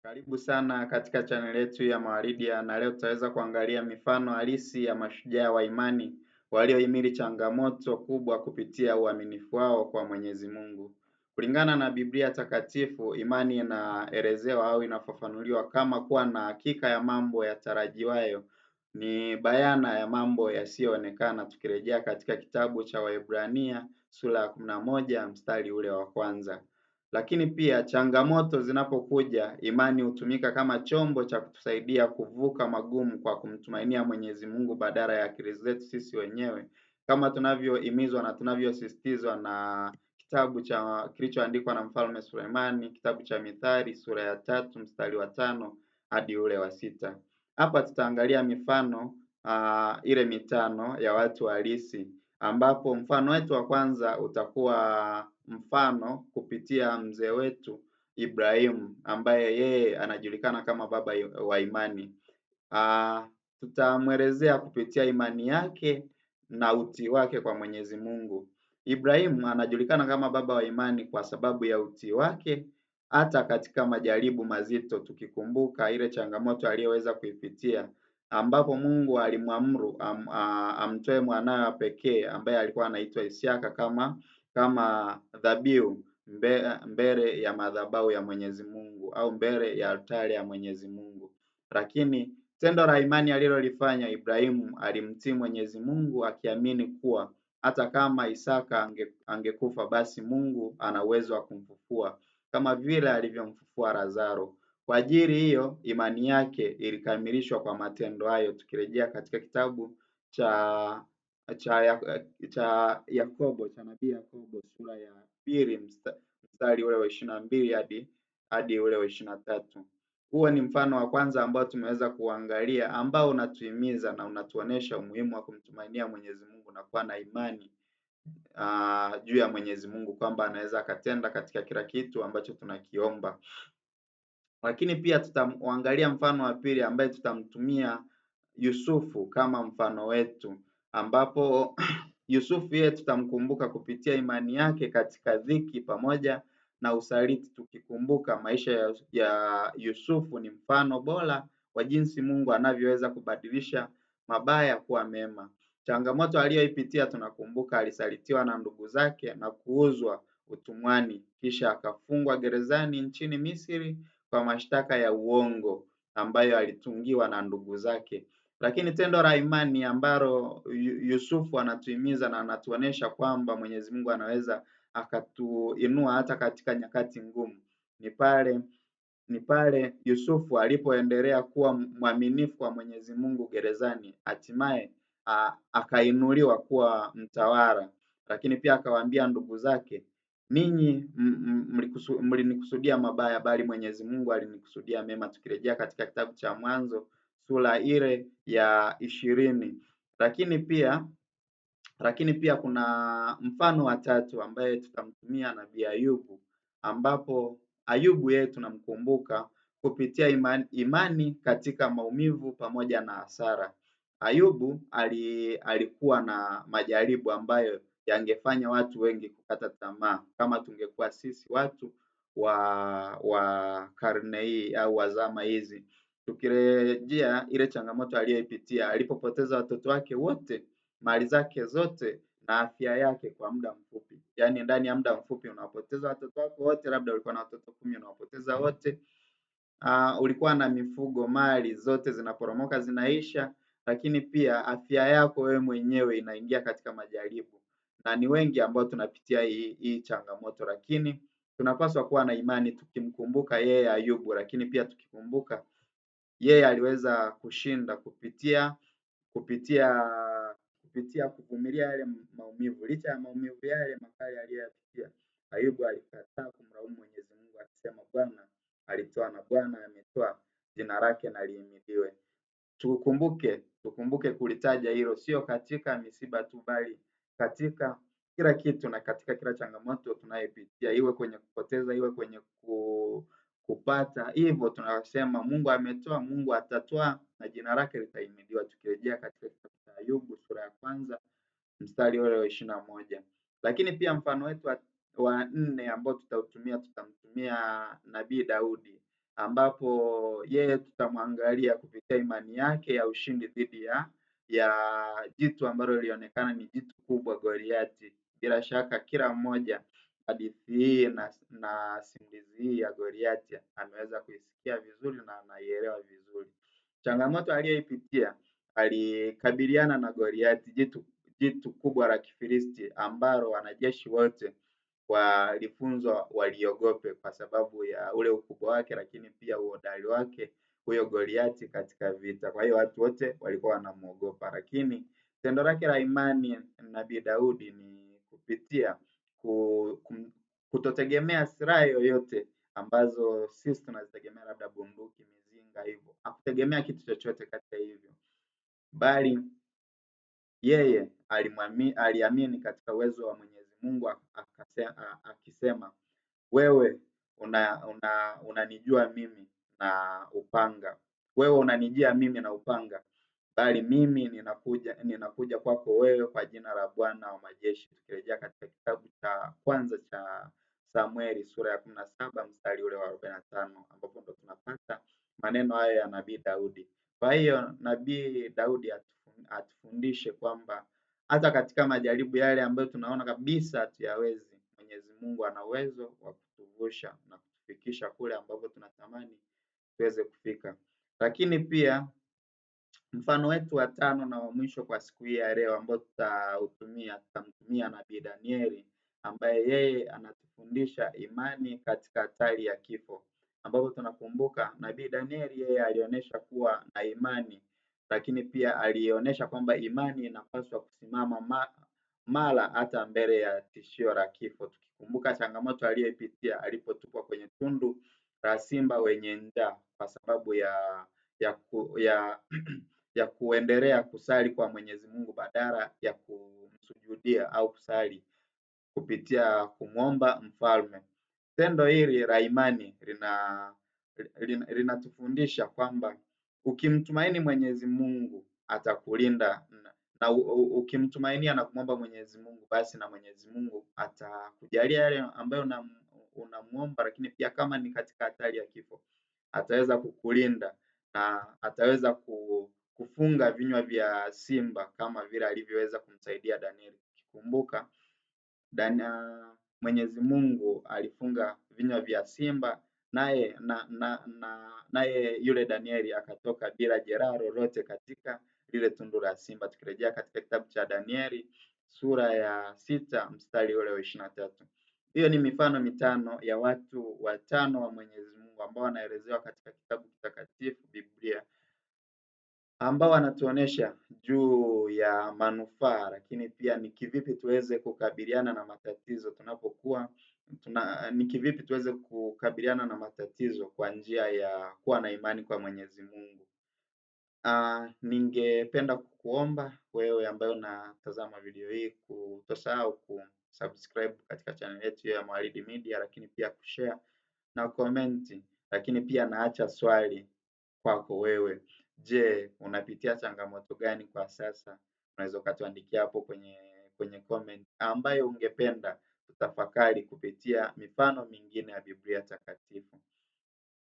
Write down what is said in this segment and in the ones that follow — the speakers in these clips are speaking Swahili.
Karibu sana katika channel yetu ya Mawaridi, na leo tutaweza kuangalia mifano halisi ya mashujaa wa imani waliohimili changamoto kubwa kupitia uaminifu wao kwa Mwenyezi Mungu. Kulingana na Biblia Takatifu, imani inaelezewa au inafafanuliwa kama kuwa na hakika ya mambo yatarajiwayo, ni bayana ya mambo yasiyoonekana, tukirejea katika kitabu cha Waebrania sura ya 11 mstari ule wa kwanza. Lakini pia changamoto zinapokuja, imani hutumika kama chombo cha kutusaidia kuvuka magumu kwa kumtumainia Mwenyezi Mungu badala ya akili zetu sisi wenyewe, kama tunavyohimizwa na tunavyosisitizwa na kitabu cha kilichoandikwa na Mfalme Sulemani, kitabu cha Mithali sura ya 3 mstari wa 5 hadi ule wa 6. Hapa tutaangalia mifano ile mitano ya watu halisi, ambapo mfano wetu wa kwanza utakuwa mfano kupitia mzee wetu Ibrahimu, ambaye yeye anajulikana kama baba wa imani. Tutamwelezea kupitia imani yake na utii wake kwa Mwenyezi Mungu. Ibrahimu anajulikana kama baba wa imani kwa sababu ya utii wake hata katika majaribu mazito, tukikumbuka ile changamoto aliyoweza kuipitia, ambapo Mungu alimwamuru amtoe mwanawe pekee ambaye alikuwa anaitwa Isiaka kama dhabihu mbele ya madhabahu ya Mwenyezi Mungu au mbele ya altari ya Mwenyezi Mungu. Lakini tendo la imani alilolifanya Ibrahimu, alimtii Mwenyezi Mungu akiamini kuwa hata kama Isaka angekufa, basi Mungu ana uwezo wa kumfufua kama vile alivyomfufua Lazaro. Kwa ajili hiyo imani yake ilikamilishwa kwa matendo hayo, tukirejea katika kitabu cha Yakobo, cha nabii Yakobo sura ya 2 mstari ule wa 22 hadi ule wa 23. Huo ni mfano wa kwanza ambao tumeweza kuangalia, ambao unatuhimiza na unatuonesha umuhimu wa kumtumainia Mwenyezi Mungu na kuwa na imani juu ya Mwenyezi Mungu kwamba anaweza akatenda katika kila kitu ambacho tunakiomba. Lakini pia tutamwangalia mfano wa pili ambaye tutamtumia Yusufu kama mfano wetu, ambapo Yusufu yeye tutamkumbuka kupitia imani yake katika dhiki pamoja na usaliti. Tukikumbuka maisha ya Yusufu ni mfano bora wa jinsi Mungu anavyoweza kubadilisha mabaya kuwa mema. Changamoto aliyoipitia tunakumbuka, alisalitiwa na ndugu zake na kuuzwa utumwani, kisha akafungwa gerezani nchini Misri kwa mashtaka ya uongo ambayo alitungiwa na ndugu zake. Lakini tendo la imani ambalo Yusufu anatuhimiza na anatuonesha kwamba Mwenyezi Mungu anaweza akatuinua hata katika nyakati ngumu, ni pale Yusufu alipoendelea kuwa mwaminifu kwa Mwenyezi Mungu gerezani, hatimaye akainuliwa kuwa mtawala. Lakini pia akawaambia ndugu zake, ninyi mlinikusudia mabaya, bali Mwenyezi Mungu alinikusudia mema, tukirejea katika kitabu cha Mwanzo sura ile ya 20. Lakini pia kuna mfano wa tatu ambaye tutamtumia nabii Ayubu, ambapo Ayubu yeye tunamkumbuka kupitia imani katika maumivu pamoja na hasara. Ayubu alikuwa na majaribu ambayo yangefanya watu wengi kukata tamaa, kama tungekuwa sisi watu wa karne hii au wa zama hizi. Tukirejea ile changamoto aliyoipitia, alipopoteza watoto wake wote, mali zake zote na afya yake kwa muda mfupi. Yaani ndani ya muda mfupi unapoteza watoto wako wote, labda ulikuwa na watoto 10 unawapoteza wote. Ulikuwa na mifugo, mali zote zinaporomoka, zinaisha, lakini pia afya yako wewe mwenyewe inaingia katika majaribu. Na ni wengi ambao tunapitia hii changamoto, lakini tunapaswa kuwa na imani tukimkumbuka yeye Ayubu, lakini pia tukikumbuka yeye aliweza kushinda kupitia kuvumilia yale maumivu. Licha ya maumivu yale makali aliyoyapitia, Ayubu alikataa kumlaumu Mwenyezi Mungu akisema Bwana alitoa na Bwana ametoa, jina lake na lihimidiwe. Tukumbuke kulitaja hilo, sio katika misiba tu, bali katika kila kitu na katika kila changamoto tunayopitia, iwe kwenye kupoteza, iwe kwenye kupata. Hivyo tunasema Mungu ametoa, Mungu atatoa na jina lake litahimidiwa, tukirejea katika kitabu cha Ayubu sura ya kwanza mstari ule wa 21. Lakini pia mfano wetu wa nne ambao tutamtumia nabii Daudi, ambapo yeye tutamwangalia kupitia imani yake ya ushindi dhidi ya jitu ambalo lilionekana ni jitu kubwa, Goliathi. Bila shaka kila mmoja hadithi hii na simulizi hii ya Goliathi ameweza kuisikia vizuri na anaielewa vizuri. Changamoto aliyoipitia, alikabiliana na Goliathi, jitu kubwa la Kifilisti ambalo wanajeshi wote walifunzwa waliogope kwa sababu ya ule ukubwa wake, lakini pia uhodari wake huyo Goliathi katika vita. Kwa hiyo watu wote walikuwa wanamuogopa, lakini tendo lake la imani Nabii Daudi ni kupitia kutotegemea silaha yoyote ambazo sisi tunazitegemea, labda bunduki, mizinga, hivyo. Hakutegemea kitu chochote kati ya hivyo, bali yeye aliamini katika uwezo wa Mwenyezi Mungu, akisema, wewe unanijua mimi na upanga, wewe unanijia mimi na upanga, bali mimi ninakuja kwako wewe kwa jina la Bwana wa majeshi. Tukirejea katika kitabu cha kwanza cha Samueli sura ya 17 mstari ule wa 45, ambapo ndo tunapata maneno hayo ya Nabii Daudi. Kwa hiyo Nabii Daudi atufundishe kwamba hata katika majaribu yale ambayo tunaona kabisa hatuyawezi, Mwenyezi Mungu ana uwezo wa kutuvusha na kutufikisha kule ambapo tunatamani tuweze kufika. Lakini pia mfano wetu wa tano na wa mwisho kwa siku hii ya leo ambao tutamtumia Nabii Danieli, ambaye yeye anatufundisha imani katika hatari ya kifo, ambapo tunakumbuka Nabii Danieli yeye alionyesha kuwa na imani, lakini pia alionyesha kwamba imani inapaswa kusimama mara hata mbele ya tishio la kifo. Tukikumbuka changamoto aliyoipitia alipotupwa kwenye tundu la simba wenye njaa kwa sababu ya kuendelea kusali kwa Mwenyezi Mungu badala ya kumsujudia au kusali kupitia kumwomba mfalme. Tendo hili la imani linatufundisha kwamba ukimtumaini Mwenyezi Mungu atakulinda, na ukimtumainia na kumwomba Mwenyezi Mungu, basi na Mwenyezi Mungu atakujalia yale ambayo unamuomba, lakini pia kama ni katika hatari ya kifo ataweza kukulinda na ataweza kufunga vinywa vya simba kama vile alivyoweza kumsaidia Danieli. Ukikumbuka Mwenyezi Mungu alifunga vinywa vya simba, naye yule Danieli akatoka bila jeraha lolote katika lile tundu la simba. Tukirejea katika kitabu cha Danieli sura ya 6 mstari ule wa 23. Hiyo ni mifano mitano ya watu watano wa Mwenyezi Mungu ambao wanaelezewa katika kitabu kitakatifu Biblia, ambao wanatuonesha juu ya manufaa, lakini pia ni kivipi tuweze kukabiliana na matatizo ni kivipi tuweze kukabiliana na matatizo kwa njia ya kuwa na imani kwa Mwenyezi Mungu. Ningependa kukuomba wewe ambaye unatazama video hii kutosahau kusubscribe katika channel yetu ya Mwaridi Media, lakini pia kushare na comment, lakini pia naacha swali kwako wewe. Je, unapitia changamoto gani kwa sasa? Unaweza ukatuandikia hapo kwenye comment ambayo ungependa tutafakari kupitia mifano mingine ya Biblia Takatifu.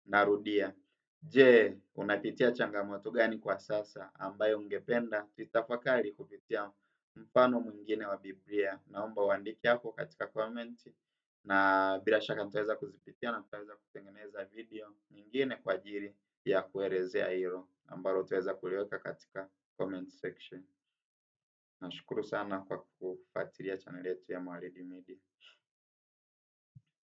Narudia, je, unapitia changamoto gani kwa sasa ambayo ungependa tutafakari kupitia mfano mwingine wa Biblia? Naomba uandike hapo katika comment, na bila shaka nitaweza kuzipitia na tutaweza kutengeneza video nyingine kwa ajili ya kuelezea hilo ambalo utaweza kuliweka katika comment section. Nashukuru sana kwa kufuatilia channel yetu ya Mwaridi Media.